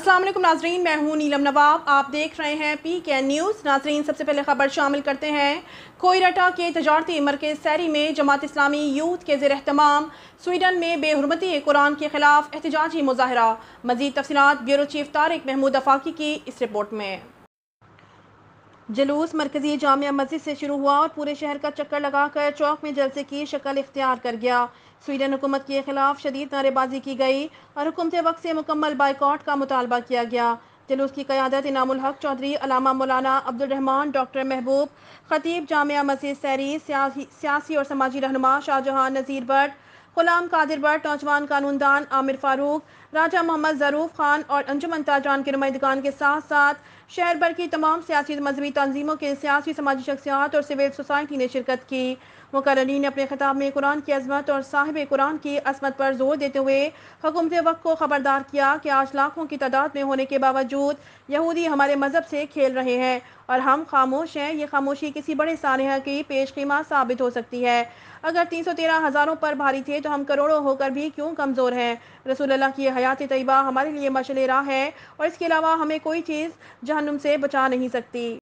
अस्सलाम वालेकुम नाजरीन, मैं हूँ नीलम नवाब। आप देख रहे हैं PKN न्यूज़। नाजरीन, सबसे पहले खबर शामिल करते हैं। कोयराटा के तजारती मरकज़ सैरी में जमात इस्लामी यूथ के ज़ेर एहतमाम स्वीडन में बेहुरमती कुरान के खिलाफ एहतजाजी मुजाहरा। मज़ीद तफसीलात ब्यूरो चीफ तारिक महमूद अफाकी की इस रिपोर्ट में। जुलूस मरकजी जामिया मस्जिद से शुरू हुआ और पूरे शहर का चक्कर लगाकर चौक में जलसे की शक्ल इख्तियार कर गया। स्वीडन हुकूमत के खिलाफ शदीद नारेबाजी की गई और हुकूमत वक्त से मुकम्मल बाइकआउट का मुतालबा किया गया। जुलूस की क़यादत इनामुल हक चौधरी, अलामा मौलाना अब्दुल रहमान, डॉक्टर महबूब, खतीब जामिया मस्जिद सैरी, सियासी और समाजी रहनुमा शाहजहां नज़ीर भट्ट, गुलाम कादिर भट्ट, नौजवान कानूनदान आमिर फारूक, राजा मोहम्मद ज़रूफ खान और अंजुमन ताजरान के नुमाइंदगान के साथ साथ शहर भर की तमाम सियासी मजहबी तंजीमों के सियासी समाजी शख्सियात और सिविल सोसाइटी ने शिरकत की। मुकर्ररीन ने अपने खिताब में कुरान की अजमत और साहिब कुरान की असमत पर जोर देते हुए हुकूमत वक्त को खबरदार किया कि आज लाखों की तादाद में होने के बावजूद यहूदी हमारे मजहब से खेल रहे हैं और हम खामोश हैं। ये खामोशी किसी बड़े सानहा की पेशकीमा साबित हो सकती है। अगर 313 हज़ारों पर भारी थे तो हम करोड़ों होकर भी क्यों कमज़ोर हैं। रसूल अल्लाह की हयात तैयबा हमारे लिए मशअल राह है और इसके अलावा हमें कोई चीज़ जहन्नुम से बचा नहीं सकती।